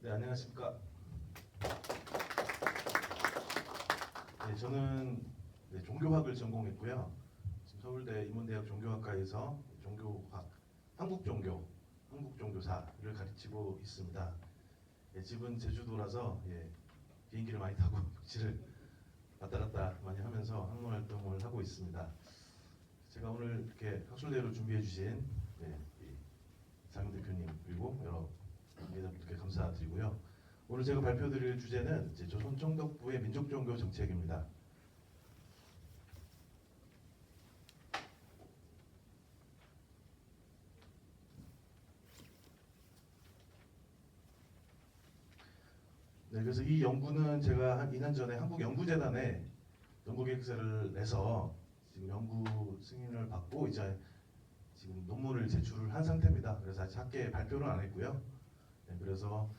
네, 안녕하십니까. 네, 저는 종교학을 전공했고요. 지금 서울대 인문대학 종교학과에서 종교학, 한국종교사를 가르치고 있습니다. 예, 집은 제주도라서 비행기를 많이 타고 지를 왔다 갔다 많이 하면서 학문 활동을 하고 있습니다. 제가 오늘 이렇게 학술대회를 준비해 주신 이상임 대표님 그리고 여러 관계자분들께 감사드리고요. 오늘 제가 발표드릴 주제는 이제 조선 총독부의 민족종교 정책입니다. 네, 그래서 이 연구는 제가 한 2년 전에 한국연구재단에 연구계획서를 내서 지금 연구 승인을 받고 이제 지금 논문을 제출을 한 상태입니다. 그래서 아직 학계에 발표는 안 했고요. 네, 그래서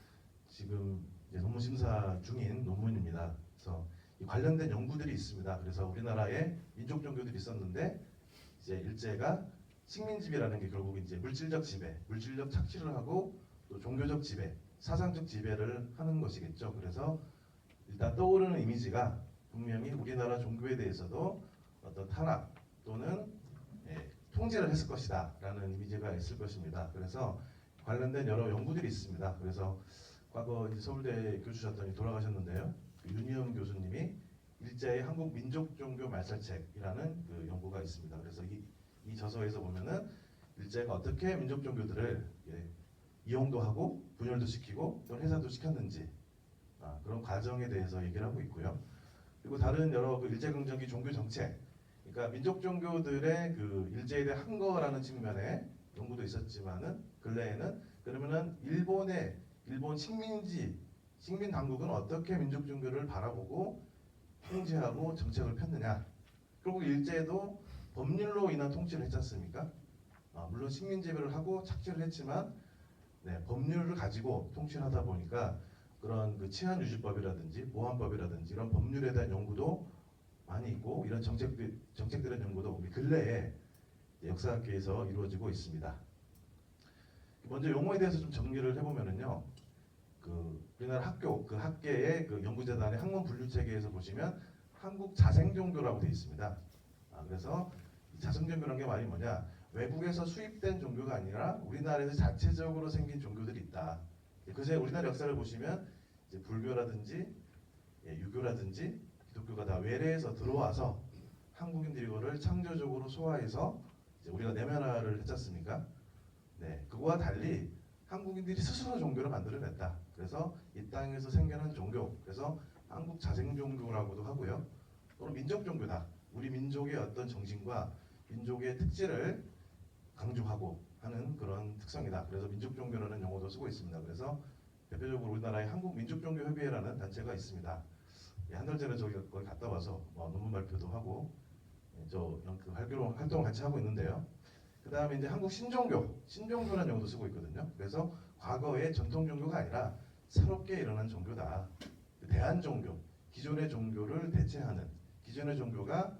지금 이제 논문 심사 중인 논문입니다. 그래서 관련된 연구들이 있습니다. 그래서 우리나라에 민족 종교들이 있었는데 이제 일제가 식민지배라는 게 결국 이제 물질적 지배, 물질적 착취를 하고 또 종교적 지배, 사상적 지배를 하는 것이겠죠. 그래서 일단 떠오르는 이미지가 분명히 우리나라 종교에 대해서도 어떤 탄압 또는 통제를 했을 것이다 라는 이미지가 있을 것입니다. 그래서 관련된 여러 연구들이 있습니다. 그래서 과거 이제 서울대 교수셨더니 돌아가셨는데요. 그 윤희영 교수님이 일제의 한국 민족 종교 말살책이라는 그 연구가 있습니다. 그래서 이 저서에서 보면은 일제가 어떻게 민족 종교들을 이용도 하고 분열도 시키고 또 해산도 시켰는지 그런 과정에 대해서 얘기를 하고 있고요. 그리고 다른 여러 그 일제강점기 종교 정책, 그러니까 민족 종교들의 그 일제에 대한 항거라는 측면의 연구도 있었지만은 근래에는 그러면은 일본 식민 당국은 어떻게 민족 종교를 바라보고 통제하고 정책을 폈느냐. 결국 일제도 법률로 인한 통치를 했지 않습니까? 물론 식민 지배를 하고 착취를 했지만 법률을 가지고 통치를 하다 보니까 그런 그 치안유지법이라든지 보안법이라든지 이런 법률에 대한 연구도 많이 있고 이런 정책들의 연구도 우리 근래에 역사학계에서 이루어지고 있습니다. 먼저 용어에 대해서 좀 정리를 해보면은요. 그 우리나라 학교 그 학계의 그 연구재단의 학문 분류 체계에서 보시면 한국 자생종교라고 되어 있습니다. 그래서 이 자생종교라는 게 말이 뭐냐? 외국에서 수입된 종교가 아니라 우리나라에서 자체적으로 생긴 종교들이 있다. 그새 우리나라 역사를 보시면 이제 불교라든지 유교라든지 기독교가 다 외래에서 들어와서 한국인들이 이거를 창조적으로 소화해서 이제 우리가 내면화를 했지 않습니까? 네, 그거와 달리 한국인들이 스스로 종교를 만들어냈다. 그래서 이 땅에서 생겨난 종교, 그래서 한국 자생종교라고도 하고요. 또는 민족종교다. 우리 민족의 어떤 정신과 민족의 특질을 강조하고 하는 그런 특성이다. 그래서 민족종교라는 용어도 쓰고 있습니다. 그래서 대표적으로 우리나라의 한국민족종교협의회라는 단체가 있습니다. 한 달 전에 저기 거기 갔다 와서 논문 발표도 하고 그 활동을 같이 하고 있는데요. 그 다음에 이제 한국 신종교라는 용어도 쓰고 있거든요. 그래서 과거의 전통 종교가 아니라 새롭게 일어난 종교다. 대한종교, 기존의 종교를 대체하는 기존의 종교가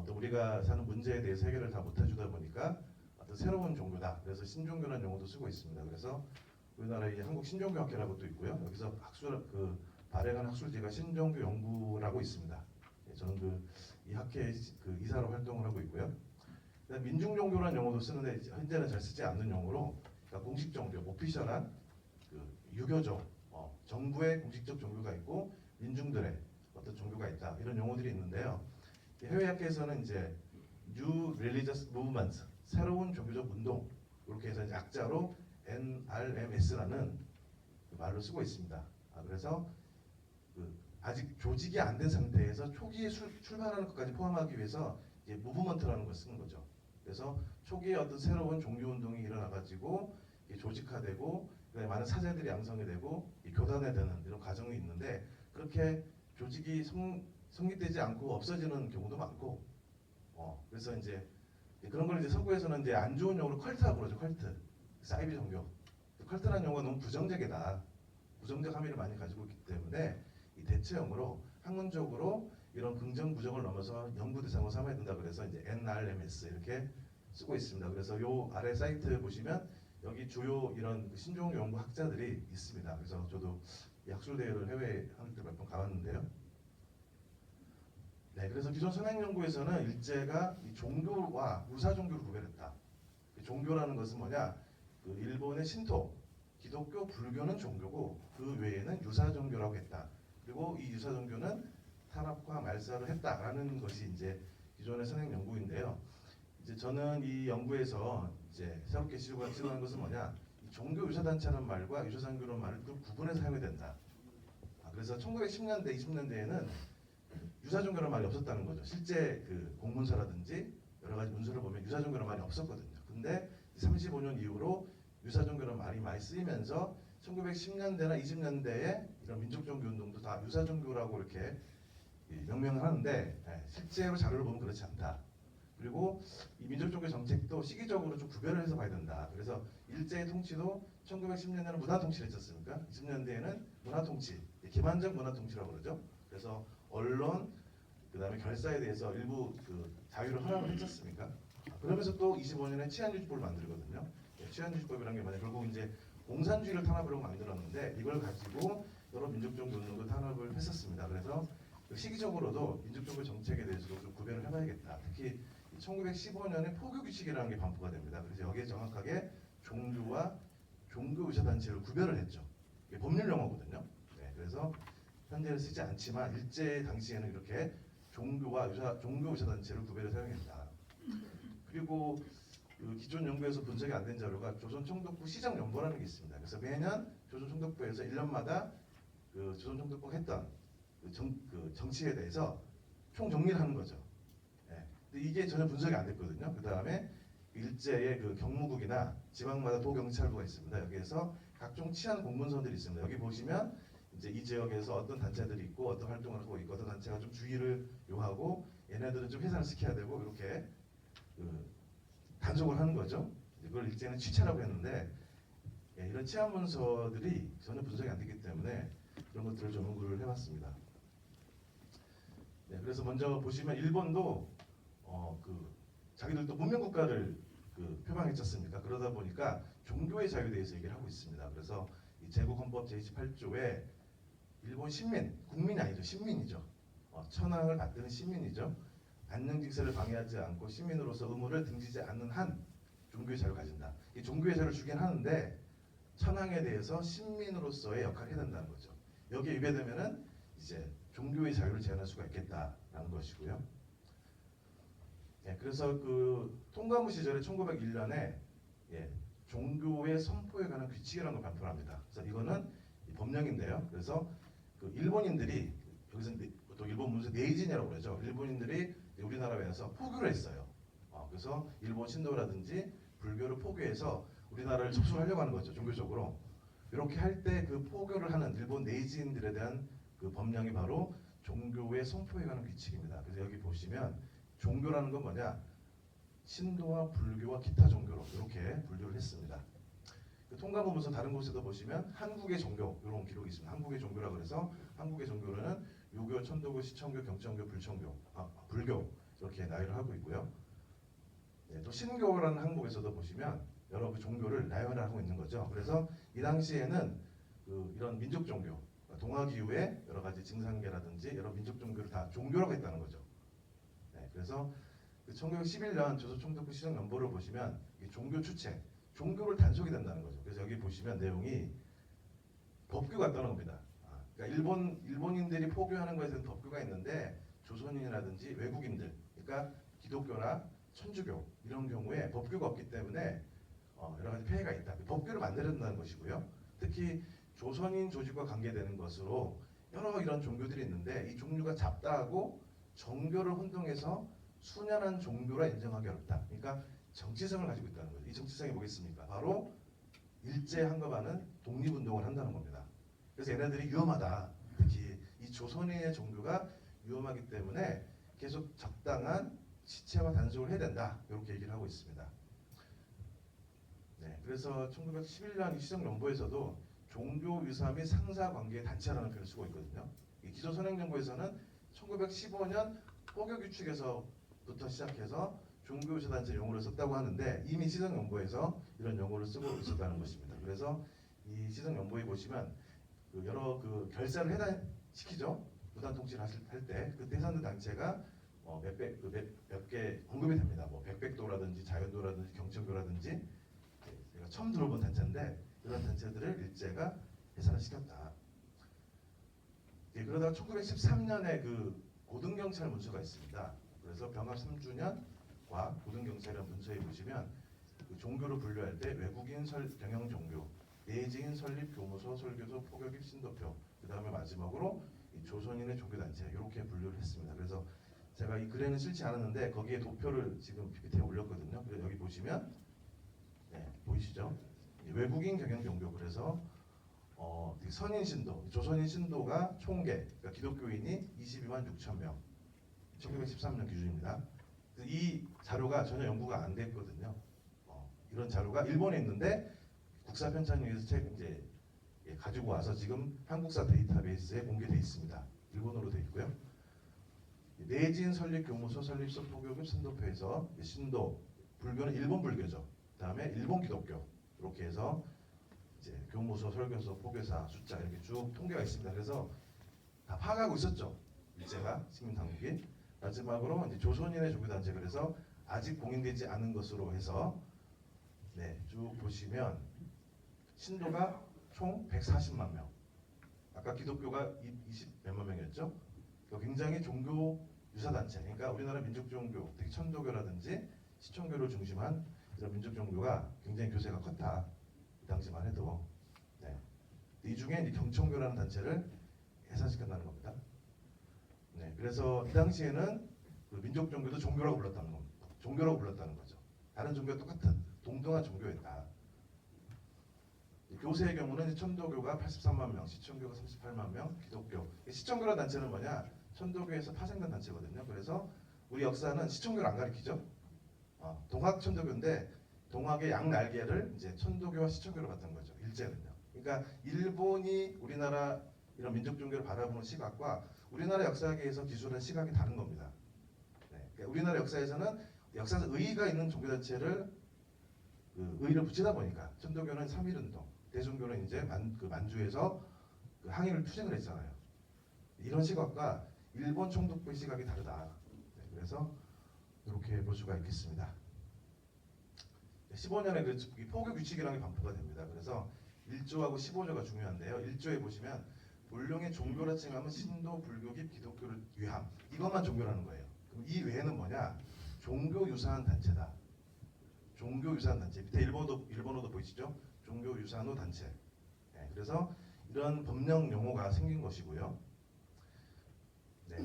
또 우리가 사는 문제에 대해서 해결을 다 못해주다 보니까 어떤 새로운 종교다. 그래서 신종교라는 용어도 쓰고 있습니다. 그래서 우리나라의 한국 신종교학회라고 또 있고요. 여기서 발행한 학술지가 신종교 연구라고 있습니다. 저는 이 학회의 이사로 활동을 하고 있고요. 민중종교라는 용어도 쓰는데 현재는 잘 쓰지 않는 용어로 그러니까 공식 종교, 오피셜한 유교적 정부의 공식적 종교가 있고 민중들의 어떤 종교가 있다 이런 용어들이 있는데요. 해외 학계에서는 이제 New Religious Movement 새로운 종교적 운동 이렇게 해서 이제 약자로 NRMS라는 말로 쓰고 있습니다. 그래서 아직 조직이 안 된 상태에서 초기에 출발하는 것까지 포함하기 위해서 이제 무브먼트라는 걸 쓰는 거죠. 그래서 초기에 어떤 새로운 종교 운동이 일어나가지고 조직화되고 많은 사제들이 양성이 되고 교단이 되는 이런 과정이 있는데 그렇게 조직이 성립되지 않고 없어지는 경우도 많고 그래서 이제 그런 걸 이제 서구에서는 이제 안 좋은 용어로 컬트라고 그러죠. 컬트, 사이비 종교. 컬트라는 용어가 너무 부정적이다. 부정적 함의를 많이 가지고 있기 때문에 이 대체형으로 학문적으로 이런 긍정 부정을 넘어서 연구 대상으로 삼아야 된다. 그래서 이제 NRMS 이렇게 쓰고 있습니다. 그래서 요 아래 사이트 보시면 여기 주요 이런 그 신종 연구 학자들이 있습니다. 그래서 저도 이 학술 대회를 해외 할 때 몇 번 가봤는데요. 네, 그래서 기존 선행 연구에서는 일제가 이 종교와 유사 종교를 구별했다. 종교라는 것은 뭐냐? 그 일본의 신토, 기독교, 불교는 종교고 그 외에는 유사 종교라고 했다. 그리고 이 유사 종교는 탄압과 말살을 했다라는 것이 이제 기존의 선행 연구인데요. 이제 저는 이 연구에서 이제 새롭게 시도하는 것은 뭐냐? 이 종교 유사 단체라는 말과 유사 종교라는 말을 좀 구분해서 사용해야 된다. 그래서 1910년대, 20년대에는 유사 종교라는 말이 없었다는 거죠. 실제 그 공문서라든지 여러 가지 문서를 보면 유사 종교라는 말이 없었거든요. 근데 35년 이후로 유사 종교라는 말이 많이 쓰이면서 1910년대나 20년대에 이런 민족 종교 운동도 다 유사 종교라고 이렇게 명명을 하는데 실제로 자료를 보면 그렇지 않다. 그리고 이 민족 종교 정책도 시기적으로 좀 구별을 해서 봐야 된다. 그래서 일제의 통치도 1910년대는 문화 통치를 했었습니까? 20년대에는 문화 통치, 기반적 문화 통치라고 그러죠. 그래서 언론, 그다음에 결사에 대해서 일부 그 자유를 허락을 했었습니까? 그러면서 또 25년에 치안유지법을 만들거든요. 치안유지법이라는 게 뭐냐, 결국 이제 공산주의를 탄압하려고 만들었는데 이걸 가지고 여러 민족종교 운동도 탄압을 했었습니다. 그래서 시기적으로도 민족종교 정책에 대해서도 좀 구별을 해봐야겠다. 특히 1915년에 포교 규칙이라는 게 반포가 됩니다. 그래서 여기에 정확하게 종교와 종교 의사 단체를 구별을 했죠. 이게 법률 용어거든요. 네, 그래서 현재는 쓰지 않지만 일제 당시에는 이렇게 종교 의사 단체를 구별해서 사용했다. 그리고 그 기존 연구에서 분석이 안 된 자료가 조선총독부 시정연보라는 게 있습니다. 그래서 매년 조선총독부에서 1년마다 그 조선총독부가 했던 그 정치에 대해서 총정리를 하는 거죠. 예. 근데 이게 전혀 분석이 안 됐거든요. 그 다음에 일제의 그 경무국이나 지방마다 도경찰부가 있습니다. 여기에서 각종 치안 공문서들이 있습니다. 여기 보시면 이제 이 지역에서 어떤 단체들이 있고 어떤 활동을 하고 있고 어떤 단체가 좀 주의를 요하고 얘네들은 좀 해산을 시켜야 되고 이렇게 그 단속을 하는 거죠. 이걸 일제는 취차라고 했는데 이런 치안 문서들이 전혀 분석이 안 되기 때문에 그런 것들을 좀 연구를 해봤습니다. 네, 그래서 먼저 보시면 일본도 그 자기들도 문명 국가를 그 표방했지 않습니까? 그러다 보니까 종교의 자유에 대해서 얘기를 하고 있습니다. 그래서 이 제국헌법 제28조에 일본 시민, 국민이 아니죠, 시민이죠. 천황을 받드는 시민이죠. 안녕직세를 방해하지 않고 시민으로서 의무를 등지지 않는 한 종교의 자유를 가진다. 이 종교의 자유를 주긴 하는데 천황에 대해서 시민으로서의 역할을 해야 된다는 거죠. 여기에 위배되면은 이제 종교의 자유를 제한할 수가 있겠다라는 것이고요. 예, 그래서 그 통과무 시절에 1901년에 종교의 선포에 관한 규칙이라는 걸 발표를 합니다. 그래서 이거는 법령인데요. 그래서 그 일본인들이 여기서 또 일본 문서 네이진이라고 그러죠. 일본인들이 우리나라에 와서 포교를 했어요. 그래서 일본 신도라든지 불교를 포교해서 우리나라를 접수하려고 하는 거죠. 종교적으로. 이렇게 할 때 그 포교를 하는 일본 네이진들에 대한 그 법령이 바로 종교의 선포에 관한 규칙입니다. 그래서 여기 보시면 종교라는 건 뭐냐? 신도와 불교와 기타 종교로 이렇게 분류를 했습니다. 그 통과부 문서 다른 곳에도 보시면 한국의 종교 이런 기록이 있습니다. 한국의 종교라 그래서 한국의 종교는 유교, 천도교, 시천교, 경천교, 불교 이렇게 나열을 하고 있고요. 네, 또 신교라는 항목에서도 보시면 여러 그 종교를 나열을 하고 있는 거죠. 그래서 이 당시에는 그 이런 민족 종교, 동학 이후에 여러 가지 증상계라든지 여러 민족 종교를 다 종교라고 했다는 거죠. 네, 그래서 그 1911년 조선총독부 시정연보를 보시면 이 종교 추체, 종교를 단속이 된다는 거죠. 그래서 여기 보시면 내용이 법규가 있다는 겁니다. 그러니까 일본인들이 포교하는 것에 대한 법규가 있는데 조선인이라든지 외국인들, 그러니까 기독교나 천주교 이런 경우에 법규가 없기 때문에 여러 가지 폐해가 있다. 법규를 만들어야 된다는 것이고요. 특히 조선인 조직과 관계되는 것으로 여러 이런 종교들이 있는데 이 종류가 잡다하고 정교를 혼동해서 순연한 종교라 인정하기 어렵다. 그러니까 정치성을 가지고 있다는 거죠. 이 정치성이 뭐겠습니까? 바로 일제 한거반은 독립운동을 한다는 겁니다. 그래서 얘네들이 위험하다. 특히 이 조선인의 종교가 위험하기 때문에 계속 적당한 시체와 단속을 해야 된다. 이렇게 얘기를 하고 있습니다. 네, 그래서 1911년 시정연보에서도 종교 유사 및 상사 관계의 단체라는 표현을 쓰고 있거든요. 이 기존 선행연보에서는 1915년 포교 규칙에서부터 시작해서 종교유사단체 용어를 썼다고 하는데 이미 시정연보에서 이런 용어를 쓰고 있었다는 것입니다. 그래서 이 시정연보에 보시면 그 여러 그 결사를 해단시키죠. 무단 통치를 할 때 그때 해산된 단체가 몇 개 언급이 됩니다. 뭐 백백도라든지 자연도라든지 경천교라든지 제가 처음 들어본 단체인데 이런 단체들을 일제가 해산을 시켰다. 그러다가 1913년에 그 고등경찰 문서가 있습니다. 그래서 병합 3주년과 고등경찰이라는 문서에 보시면 그 종교를 분류할 때 외국인 경영 종교, 내지인 설립 교무소 설교소 포교기 신도표, 그 다음에 마지막으로 이 조선인의 종교단체 이렇게 분류를 했습니다. 그래서 제가 이 글에는 실지 않았는데 거기에 도표를 지금 PPT에 올렸거든요. 그래서 여기 보시면 보이시죠? 외국인 경영 종교 그래서 선인 신도, 조선인 신도가 총계, 그러니까 기독교인이 22만 6천 명, 1913년 기준입니다. 이 자료가 전혀 연구가 안 됐거든요. 이런 자료가 일본에 있는데 국사 편찬위에서 이제 가지고 와서 지금 한국사 데이터베이스에 공개돼 있습니다. 일본어로 돼 있고요. 내진 설립 교무소 설립소 포교급 신도표에서 신도 불교는 일본 불교죠. 그다음에 일본 기독교 이렇게 해서 이제 교무소, 설교소, 포교사 숫자 이렇게 쭉 통계가 있습니다. 그래서 다 파악하고 있었죠. 일제가 식민당국이. 마지막으로 이제 조선인의 종교단체 그래서 아직 공인되지 않은 것으로 해서 쭉 보시면 신도가 총 140만 명. 아까 기독교가 20 몇만 명이었죠. 굉장히 종교 유사단체. 그러니까 우리나라 민족종교, 특히 천도교라든지 시천교를 중심한 이런 민족종교가 굉장히 교세가 컸다. 이 당시만 해도. 이 중에 이제 경천교라는 단체를 해산시켰다는 겁니다. 그래서 이 당시에는 그 민족종교도 종교라고 불렀다는 겁니다. 종교라고 불렀다는 거죠. 다른 종교와 똑같은 동등한 종교였다. 교세의 경우는 천도교가 83만 명, 시천교가 38만 명, 기독교. 시천교라는 단체는 뭐냐? 천도교에서 파생된 단체거든요. 그래서 우리 역사는 시천교를 안 가리키죠. 동학 천도교인데 동학의 양날개를 이제 천도교와 시천교로 봤던 거죠. 일제는요. 그러니까 일본이 우리나라 이런 민족 종교를 바라보는 시각과 우리나라 역사계에서 기술한 시각이 다른 겁니다. 그러니까 우리나라 역사에서는 역사에서 의의가 있는 종교단체를 의의를 붙이다 보니까 천도교는 3.1운동, 대종교는 이제 만주에서 그 항일을 투쟁을 했잖아요. 이런 시각과 일본 총독부의 시각이 다르다. 그래서 이렇게 볼 수가 있겠습니다. 15년에 그 포교 규칙이라는 게 반포가 됩니다. 그래서 1조하고 15조가 중요한데요. 1조에 보시면 본령의 종교라 칭하면 신도, 불교기, 기독교를 위함. 이것만 종교라는 거예요. 그럼 이 외에는 뭐냐? 종교 유사한 단체다. 종교 유사한 단체. 밑에 일본어도 보이시죠? 종교 유사한 단체. 그래서 이런 법령 용어가 생긴 것이고요.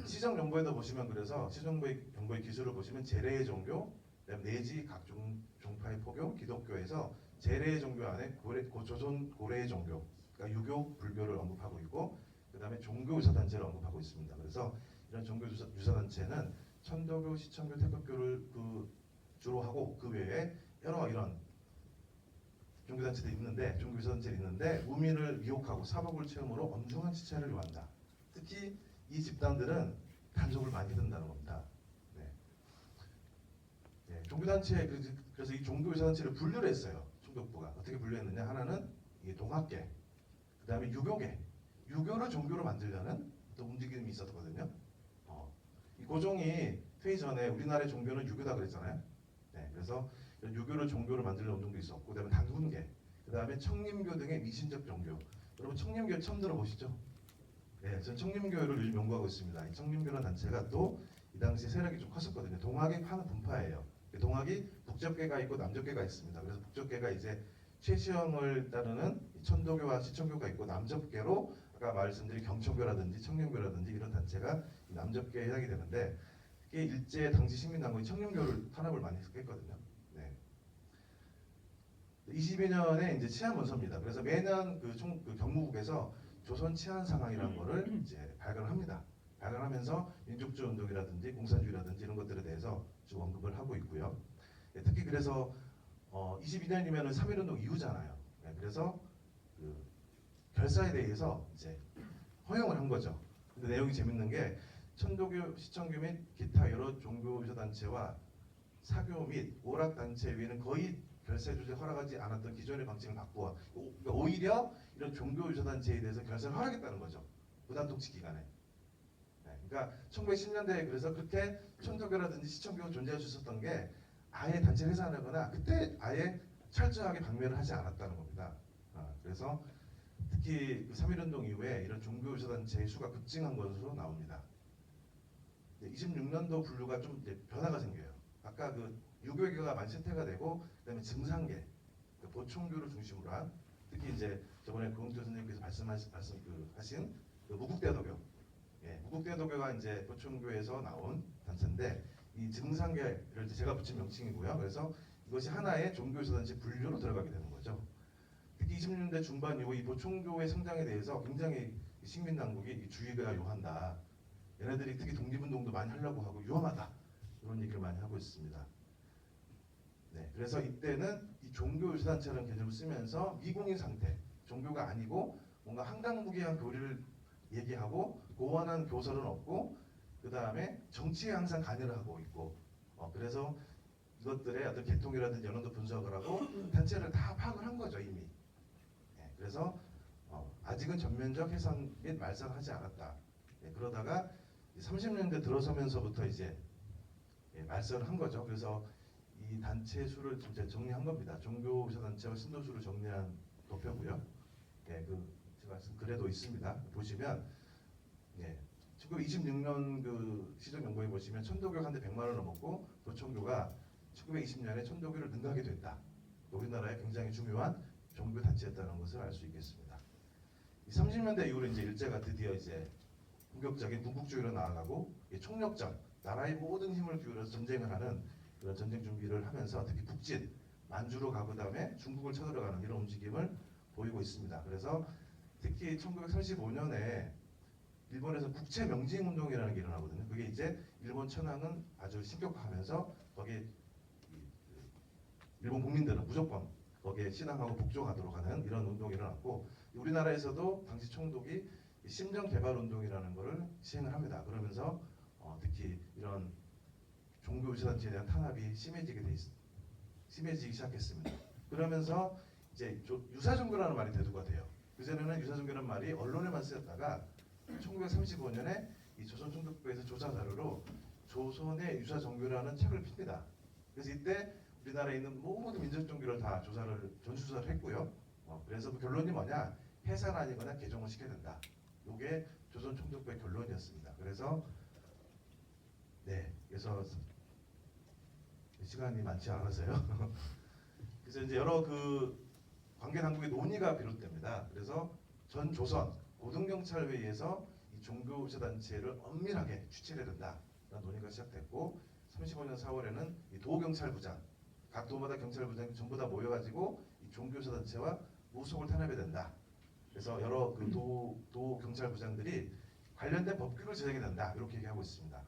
시정연보에도 보시면 그래서 시정연보의 기술을 보시면 제례의 종교, 내지 각 종파의 포교, 기독교에서 제례의 종교 안에 조선 고래의 종교, 그러니까 유교, 불교를 언급하고 있고, 그 다음에 종교 유사 단체를 언급하고 있습니다. 그래서 이런 종교 유사 단체는 천도교, 시천교, 태극교를 주로 하고 그 외에 여러 이런 종교 단체들이 있는데, 종교 유사 단체들이 있는데 우민을 미혹하고 사복을 체험으로 엄중한 지체를 요한다. 특히 이 집단들은 단속을 많이 해둔다는 겁니다. 종교단체 그래서 이 종교유사단체를 분류를 했어요. 총독부가 어떻게 분류했느냐? 하나는 이게 동학계, 그 다음에 유교계. 유교를 종교로 만들려는 또 움직임이 있었거든요. 이 고종이 퇴위 전에 우리나라의 종교는 유교다 그랬잖아요. 그래서 유교를 종교로 만들려는 운동도 있었고, 그다음에 단군계, 그다음에 청림교 등의 미신적 종교. 여러분 청림교 처음 들어보시죠? 저는 청림교를 요즘 연구하고 있습니다. 이 청림교라는 단체가 또 이 당시 세력이 좀 컸었거든요. 동학의 하는 분파예요. 동학이 북적계가 있고 남적계가 있습니다. 그래서 북적계가 이제 최시영을 따르는 천도교와 시천교가 있고, 남적계로 아까 말씀드린 경천교라든지 청림교라든지 이런 단체가 남적계에 해당이 되는데, 이게 일제 당시 식민당국이 청림교를 탄압을 많이 했거든요. 22년에 이제 치안 문서입니다. 그래서 매년 그 경무국에서 조선 치안 상황이라는 거를 이제 발간을 합니다. 발간하면서 민족주의 운동이라든지 공산주의라든지 이런 것들에 대해서 쭉 언급을 하고 있고요. 특히 그래서 22년이면은 3.1운동 이후잖아요. 그래서 그 결사에 대해서 이제 허용을 한 거죠. 근데 내용이 재밌는 게 천도교, 시천교 및 기타 여러 종교 유사 단체와 사교 및 오락 단체 외에는 거의 결세 조직 허락하지 않았던 기존의 방침을 바꾸어 그러니까 오히려 이런 종교 유사 단체에 대해서 결세를 허락했다는 거죠. 무단 통치 기간에. 네, 그러니까 1910년대에 그래서 그렇게 천도교라든지 시청교가 존재할 수 있었던 게 아예 단체를 해산하거나 그때 아예 철저하게 박멸을 하지 않았다는 겁니다. 그래서 특히 그 3.1운동 이후에 이런 종교유사단체의 수가 급증한 것으로 나옵니다. 26년도 분류가 좀 이제 변화가 생겨요. 아까 그 유교계가 많이 쇠퇴가 되고 그다음에 증상계, 그 보충교를 중심으로 한 특히 이제 저번에 고흥태 선생님께서 하신 그 무국대도교, 무국대도교가 이제 보충교에서 나온 단체인데 이 증상계를 제가 붙인 명칭이고요. 그래서 이것이 하나의 종교유사단체 분류로 들어가게 되는 거죠. 특히 20년대 중반 이후 이 보충교의 성장에 대해서 굉장히 식민 당국이 주의가 요한다. 얘네들이 특히 독립운동도 많이 하려고 하고 위험하다. 이런 얘기를 많이 하고 있습니다. 네, 그래서 이때는 이 종교유사단체라는 개념을 쓰면서 미공인 상태, 종교가 아니고 뭔가 한강무계한 교리를 얘기하고 고원한 교설은 없고 그 다음에 정치에 항상 관여를 하고 있고 그래서 이것들의 어떤 계통이라든지 연원도 분석을 하고 단체를 다 파악을 한 거죠 이미. 그래서 아직은 전면적 해산 및 말살하지 않았다. 그러다가 30년대 들어서면서부터 이제 말살을 한 거죠. 그래서 이 단체 수를 이제 정리한 겁니다. 종교유사 단체와 신도수를 정리한 도표고요. 그 제가 쓴 글에도 있습니다. 보시면 1926년 그 시정 연구에 보시면 천도교가 한대 100만 원을 넘었고 도청교가 1920년에 천도교를 능가하게 됐다. 우리나라의 굉장히 중요한 종교 단체였다는 것을 알 수 있겠습니다. 30년대 이후로 이제 일제가 드디어 이제 본격적인 군국주의로 나아가고 총력전, 나라의 모든 힘을 기울여서 전쟁을 하는 그런 전쟁 준비를 하면서 특히 북진, 만주로 가고 그다음에 중국을 쳐들어가는 이런 움직임을 보이고 있습니다. 그래서 특히 1935년에 일본에서 국채 명징 운동이라는 게 일어나거든요. 그게 이제 일본 천황은 아주 신격화하면서 거기에 일본 국민들은 무조건 거기에 신앙하고 복종하도록 하는 이런 운동이 일어났고 우리나라에서도 당시 총독이 심정 개발 운동이라는 것을 시행을 합니다. 그러면서 특히 이런 종교 유사단체에 대한 탄압이 심해지기 시작했습니다. 그러면서 이제 유사 종교라는 말이 대두가 돼요. 그전에는 유사 종교라는 말이 언론에만 쓰였다가 1935년에 이 조선총독부에서 조사 자료로 조선의 유사 종교라는 책을 핍니다. 그래서 이때 우리나라에 있는 모든 민족 종교를 다 전수조사를 했고요. 그래서 그 결론이 뭐냐? 해산 아니거나 개종을 시켜야 된다. 이게 조선 총독부의 결론이었습니다. 그래서 그래서 시간이 많지 않아서요. 그래서 이제 여러 그 관계 당국의 논의가 비롯됩니다. 그래서 전 조선 고등경찰회의에서 이 종교유사 단체를 엄밀하게 추진해야 된다라는 논의가 시작됐고 35년 4월에는 이 도경찰부장 각 도마다 경찰부장이 전부 다 모여가지고 이 종교유사 단체와 무속을 탄압해야 된다. 그래서 여러 그 도 경찰부장들이 관련된 법규를 제정해야 된다 이렇게 얘기하고 있습니다.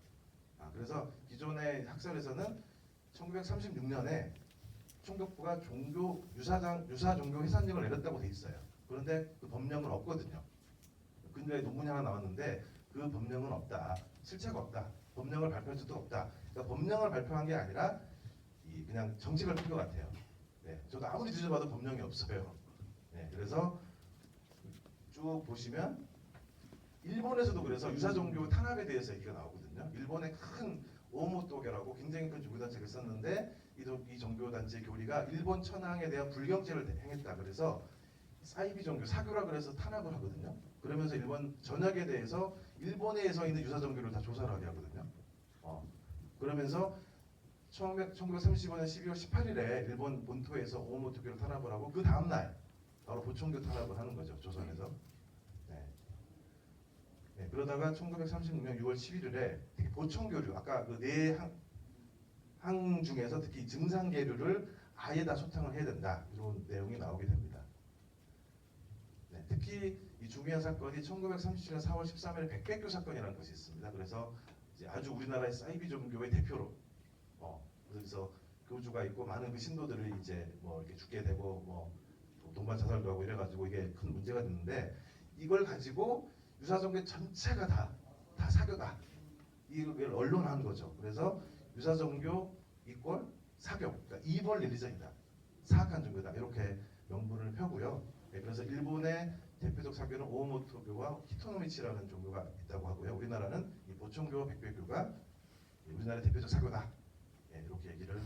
그래서 기존의 학설에서는 1936년에 총독부가 유사 종교 해산령을 내렸다고 돼 있어요. 그런데 그 법령은 없거든요. 근데 논문이 하나 나왔는데 그 법령은 없다. 실체가 없다. 법령을 발표할 수도 없다. 그러니까 법령을 발표한 게 아니라 그냥 정책을 핀 것 같아요. 저도 아무리 뒤져봐도 법령이 없어요. 그래서 쭉 보시면 일본에서도 그래서 유사 종교 탄압에 대해서 얘기가 나오거든요. 일본의 큰 오모토교라고 굉장히 큰 종교단체가 있었는데 이 종교단체 교리가 일본 천황에 대한 불경죄를 행했다. 그래서 사이비 종교, 사교라 그래서 탄압을 하거든요. 그러면서 일본 전역에 대해서 일본에서 있는 유사 종교를 다 조사를 하게 하거든요. 그러면서 1935년 12월 18일에 일본 본토에서 오모토교를 탄압을 하고 그 다음날 바로 보충교 탄압을 하는 거죠. 조선에서. 그러다가 1936년 6월 11일에 특히 보충교류, 아까 그 네 항 중에서 특히 증상계류를 아예 다 소탕을 해야 된다. 이런 내용이 나오게 됩니다. 특히 이 중요한 사건이 1937년 4월 13일에 백백교 사건이라는 것이 있습니다. 그래서 이제 아주 우리나라의 사이비 종교의 대표로 그래서 교주가 있고 많은 그 신도들을 이제 뭐 이렇게 죽게 되고 뭐 동반 자살도 하고 이래가지고 이게 큰 문제가 됐는데 이걸 가지고 유사종교 전체가 다 사교다. 이걸 언론화한 거죠. 그래서 유사종교 이꼴 사교, 그러니까 2벌 릴리전이다. 사악한 종교다. 이렇게 명분을 펴고요. 네, 그래서 일본의 대표적 사교는 오모토교와 히토노미치라는 종교가 있다고 하고요. 우리나라는 이 보청교와 백배교가 우리나라의 대표적 사교다. 네, 이렇게 얘기를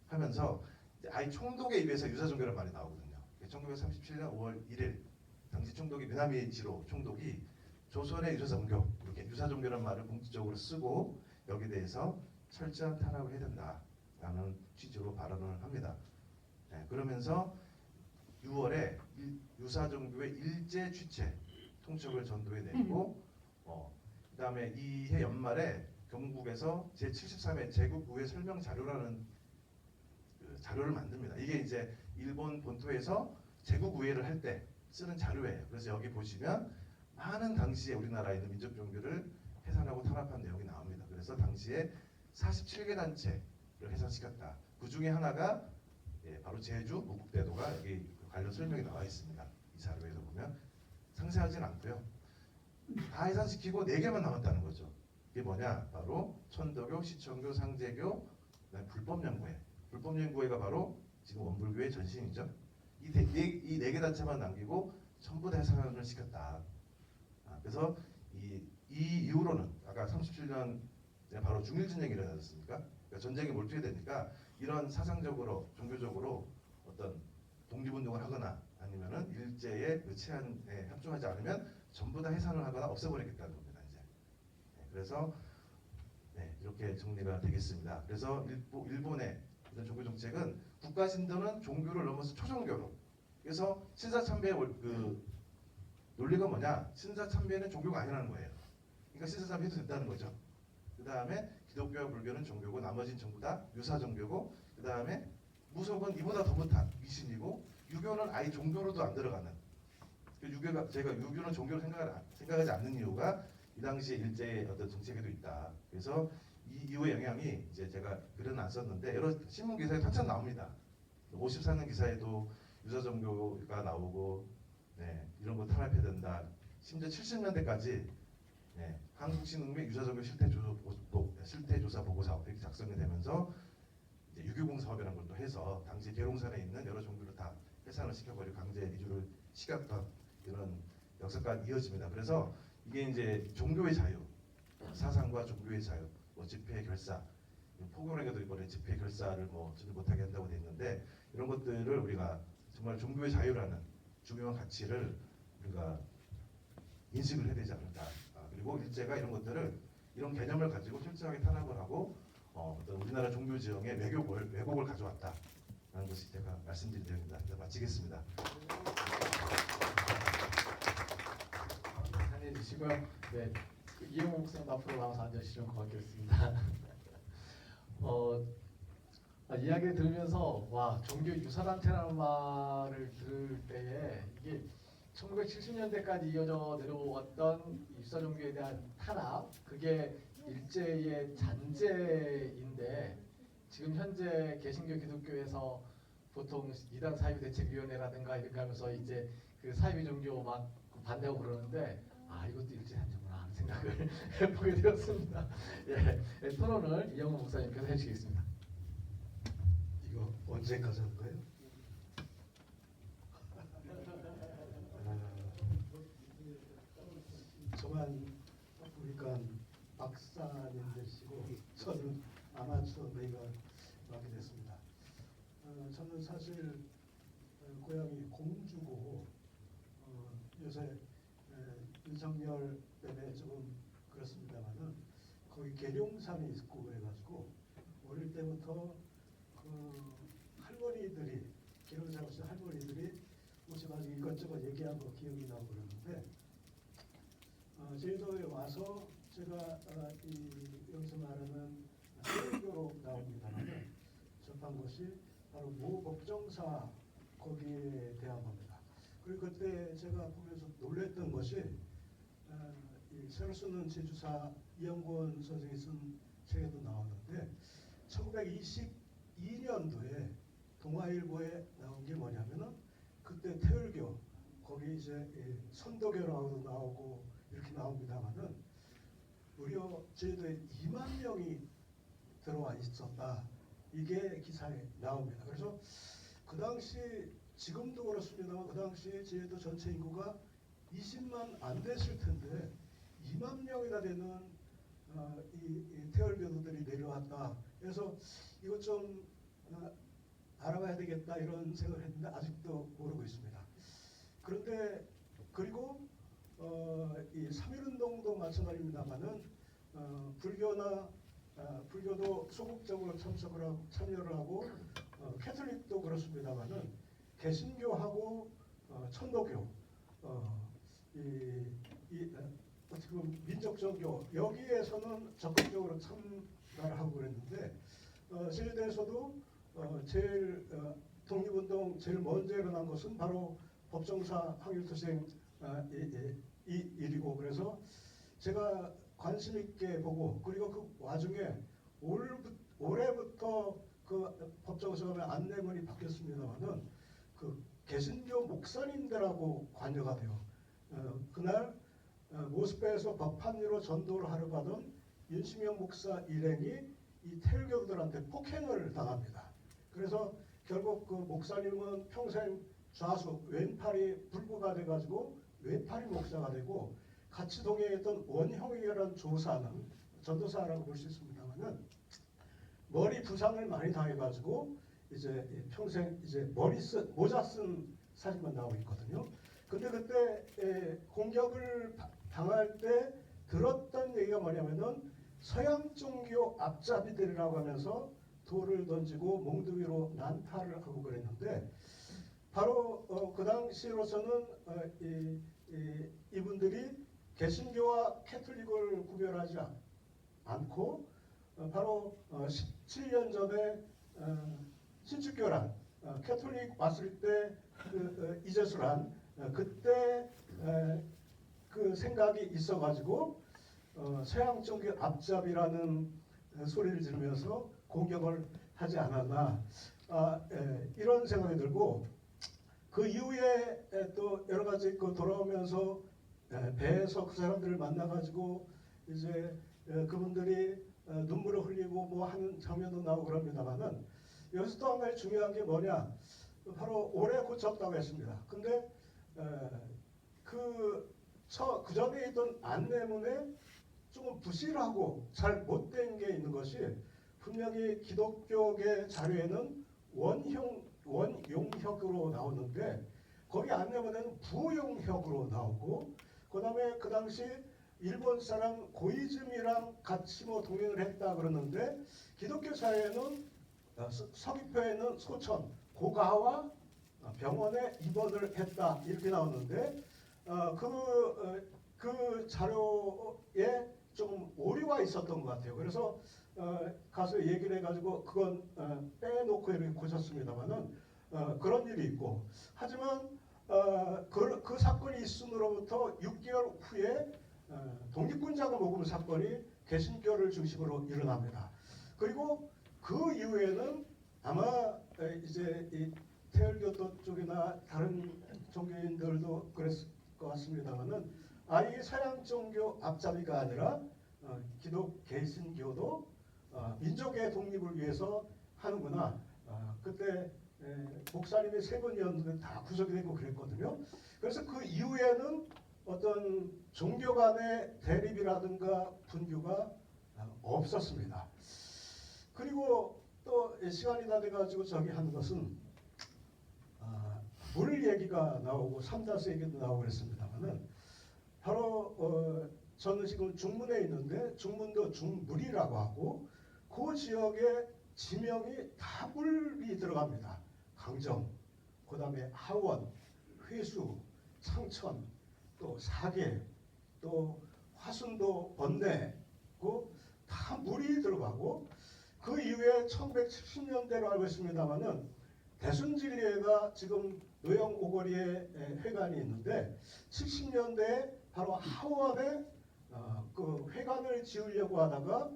하면서 아이 총독에 의해서 유사 종교를 많이 나오거든요. 1937년 5월 1일 당시 총독이 미나미지로 총독이 조선의 유사 종교 이렇게 유사 종교라는 말을 공식적으로 쓰고 여기에 대해서 철저한 탄압을 해야 된다라는 취지로 발언을 합니다. 네, 그러면서 6월에 유사 종교의 일제 취체 통첩을 전도해 내고 그다음에 이해 연말에 경북에서 제73회 제국 우회 설명 자료라는 그 자료를 만듭니다. 이게 이제 일본 본토에서 제국 우회를 할 때 쓰는 자료예요. 그래서 여기 보시면 많은 당시에 우리나라에 있는 민족 종교를 해산하고 탄압한 내용이 나옵니다. 그래서 당시에 47개 단체를 해산시켰다. 그 중에 하나가 바로 제주 무국대도가 여기 관련 설명이 나와 있습니다. 이 자료에도 보면 상세하진 않고요. 다 해산시키고 4개만 남았다는 거죠. 이게 뭐냐? 바로 천도교, 시천교, 상제교, 그다음에 불법연구회. 불법연구회가 바로 지금 원불교의 전신이죠. 이 4개 단체만 남기고 전부 다 해산을 시켰다. 그래서 이 이후로는 아까 37년 바로 중일전쟁이 일어나지 않습니까? 그러니까 전쟁에 몰두해 되니까 이런 사상적으로 종교적으로 어떤 독립운동을 하거나 아니면은 일제의 그 체안에 협조하지 않으면 전부 다 해산을 하거나 없애버리겠다는 겁니다. 이제 그래서 이렇게 정리가 되겠습니다. 그래서 일본의 이런 종교 정책은 국가 신도는 종교를 넘어서 초종교로. 그래서 신사참배의 그 논리가 뭐냐? 신사참배는 종교가 아니라는 거예요. 그러니까 신사참배 해도 된다는 거죠. 그 다음에 기독교와 불교는 종교고 나머지는 전부 다 유사 종교고 그 다음에 무속은 이보다 더 못한 미신이고 유교는 아예 종교로도 안 들어가는. 유교가 제가 유교는 종교로 생각하지 않는 이유가 이 당시에 일제의 어떤 정책에도 있다. 그래서 이 이후의 영향이 이제 제가 글은 안 썼는데 여러 신문 기사에 한참 나옵니다. 54년 기사에도 유사 종교가 나오고 이런 거 탄압해야 된다. 심지어 70년대까지 한국신흥회 유사종교 실태조사 보고 사업 이렇게 작성이 되면서 이제 유교공 사업이라는 걸 또 해서 당시 계룡산에 있는 여러 종교를 다 해산을 시켜버리고 강제 이주를 시켰던 이런 역사가 이어집니다. 그래서 이게 이제 종교의 자유, 사상과 종교의 자유, 뭐 집회 결사, 포교에게도 이번에 집회 결사를 뭐 전혀 못하게 한다고 돼 있는데 이런 것들을 우리가 정말 종교의 자유라는 중요한 가치를 우리가 인식을 해야 되지 않을까. 그리고 일제가 이런 것들을 이런 개념을 가지고 철저하게 탄압을 하고 어떤 우리나라 종교 지형의 왜곡을 가져왔다라는 것이 제가 말씀드린 내용입니다. 이제 마치겠습니다. 상해 주시고요. 네, 이영호 목사님 앞으로 나와서 앉으시면 고맙겠습니다. 이야기를 들으면서 와 종교 유사단체라는 말을 들을 때에 이게 1970년대까지 이어져 내려왔던 유사 종교에 대한 탄압 그게 일제의 잔재인데 지금 현재 개신교 기독교에서 보통 이단 사이비 대책위원회라든가 이렇게 하면서 이제 그 사이비 종교 막 반대하고 그러는데 이것도 일제 잔재구나 하는 생각을 해보게 되었습니다. 토론을 이영호 목사님께서 해주시겠습니다. 이거 언제까지 할 거예요? 저만 보니까 박사님들이시고 저는 아마추어 메이가 맡게 됐습니다. 저는 사실 고향이 공주고 요새 윤석열 때문에 조금 그렇습니다만은 거기 계룡산이 있고 그래가지고 어릴 때부터 그 할머니들이 계룡산 오신 할머니들이 오셔가지고 이것저것 얘기한 거 기억이 나고 그러는데 제주도에 와서 제가 여기서 말하는 태교로 나옵니다만 접한 것이 바로 모 법정사 거기에 대한 겁니다. 그리고 그때 제가 보면서 놀랬던 것이 이 새로 쓰는 제주사 이영권 선생이 쓴 책에도 나오는데 1922년도에 동아일보에 나온 게 뭐냐면은 그때 태율교 거기 이제 선도교라고도 나오고 이렇게 나옵니다만은 무려 제주도에 2만 명이 들어와 있었다. 이게 기사에 나옵니다. 그래서 그 당시 지금도 그렇습니다만 그 당시 제주도 전체 인구가 20만 안 됐을 텐데 2만 명이나 되는 이 태월교도들이 내려왔다. 그래서 이것 좀 알아봐야 되겠다 이런 생각을 했는데 아직도 모르고 있습니다. 그런데 그리고 이 3.1운동도 마찬가지입니다만은 불교도 소극적으로 참여를 하고 캐톨릭도 그렇습니다만은 개신교하고 천도교 어떻게 보면 민족종교 여기에서는 적극적으로 참가를 하고 그랬는데 제주도에서도 제일 독립운동 제일 먼저 일어난 것은 바로 법정사 항일투쟁 이 일이고 그래서 제가 관심 있게 보고 그리고 그 와중에 올해부터 그 법정사가 안내문이 바뀌었습니다만은 그 개신교 목사님들하고 관여가 돼요. 그날 모스크바에서 법한리로 전도를 하려고 하던 윤시명 목사 일행이 이 태일교도들한테 폭행을 당합니다. 그래서 결국 그 목사님은 평생 좌수 왼팔이 불구가 돼가지고 왼팔이 목사가 되고 같이 동행했던 원형이라는 조사는 전도사라고 볼 수 있습니다만은 머리 부상을 많이 당해가지고 이제 평생 이제 모자 쓴 사진만 나오고 있거든요. 근데 그때 공격을 당할 때 들었던 얘기가 뭐냐면은 서양 종교 앞잡이들이라고 하면서 돌을 던지고 몽둥이로 난타를 하고 그랬는데 바로 그 당시로서는 이분들이 개신교와 캐톨릭을 구별하지 않고 바로 17년 전에 신축교란 캐톨릭 왔을 때 이재수란 그때 그 생각이 있어가지고 서양 종교 앞잡이라는 소리를 지르면서 공격을 하지 않았나 이런 생각이 들고 그 이후에 또 여러 가지 돌아오면서 배에서 그 사람들을 만나가지고 이제 그분들이 눈물을 흘리고 뭐 하는 장면도 나오고 그럽니다만은 여기서 또 한 가지 중요한 게 뭐냐 바로 오래 고쳤다고 했습니다. 근데 그 전에 있던 안내문에 조금 부실하고 잘 못된 게 있는 것이 분명히 기독교계 자료에는 원용혁으로 나오는데 거기 안내문에는 부용혁으로 나오고 그다음에 그 당시 일본 사람 고이즈미랑 같이 뭐 동행을 했다 그러는데 기독교 사회에는 서귀포에는 소천 고가와 병원에 입원을 했다 이렇게 나오는데 그 자료에 좀 오류가 있었던 것 같아요. 그래서 가서 얘기를 해가지고 그건 빼놓고 이렇게 고쳤습니다만은 그런 일이 있고 하지만 그 사건이 있음으로부터 6개월 후에 독립군자금 모금 사건이 개신교를 중심으로 일어납니다. 그리고 그 이후에는 아마 이제 이 태열교도 쪽이나 다른 종교인들도 그랬을 것 같습니다만은 아예 서양 종교 앞잡이가 아니라 개신교도 민족의 독립을 위해서 하는구나. 그때 목사님이 3분이었는데 다 구속이 되고 그랬거든요. 그래서 그 이후에는 어떤 종교 간의 대립이라든가 분규가 없었습니다. 그리고 또 시간이 다 돼가지고 저기 하는 것은 물 얘기가 나오고 삼다수 얘기도 나오고 그랬습니다만은 바로 저는 지금 중문에 있는데 중문도 중물이라고 하고 그 지역에 지명이 다 물이 들어갑니다. 강정, 그 다음에 하원, 회수, 창천, 또 사계, 또 화순도, 번내고 다 물이 들어가고 그 이후에 1970년대로 알고 있습니다만은 대순진리회가 지금 노영 오거리에 회관이 있는데 70년대에 바로 하원에 그 회관을 지으려고 하다가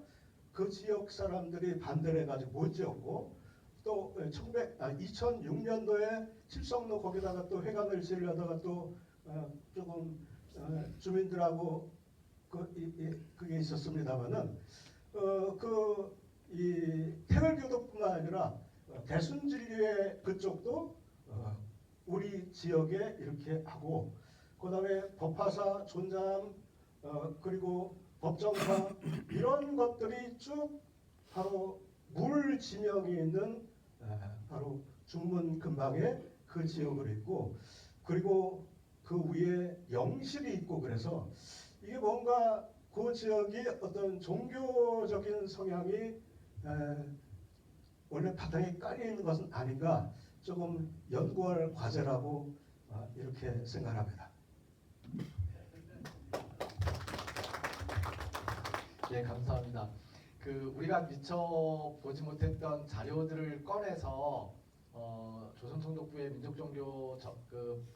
그 지역 사람들이 반대를 해가지고 못 지었고 또 2006년도에 칠성로 거기다가 또 회관을 지으려다가 또 조금 주민들하고 그게 있었습니다만은 이 태을교도뿐만 아니라 대순진리회 그쪽도 우리 지역에 이렇게 하고, 그다음에 법화사, 존잠, 그리고 법정사 이런 것들이 쭉 바로 물 지명이 있는 바로 중문 근방에 그 지역으로 있고, 그리고 그 위에 영실이 있고, 그래서 이게 뭔가 그 지역이 어떤 종교적인 성향이 원래 바탕에 깔려 있는 것은 아닌가, 조금 연구할 과제라고 이렇게 생각합니다. 예, 감사합니다. 그 우리가 미처 보지 못했던 자료들을 꺼내서 조선총독부의 민족종교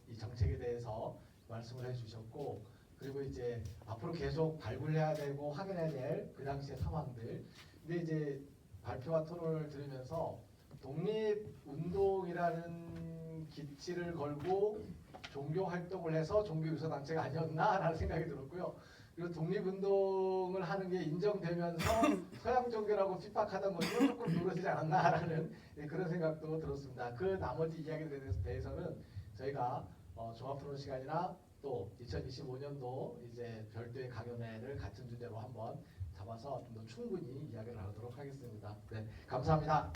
이 정책에 대해서 말씀을 해주셨고, 그리고 이제 앞으로 계속 발굴해야 되고 확인해야 될 그 당시의 상황들. 근데 이제 발표와 토론을 들으면서 독립운동이라는 기치를 걸고 종교 활동을 해서 종교유사단체가 아니었나라는 생각이 들었고요. 그리고 독립운동을 하는 게 인정되면서 서양 종교라고 핍박하던 것도 조금 누러지지 않았나라는 그런 생각도 들었습니다. 그 나머지 이야기에 대해서는 저희가 종합토론 시간이나 또 2025년도 이제 별도의 강연회를 같은 주제로 한번 잡아서 좀 더 충분히 이야기를 나누도록 하겠습니다. 네, 감사합니다.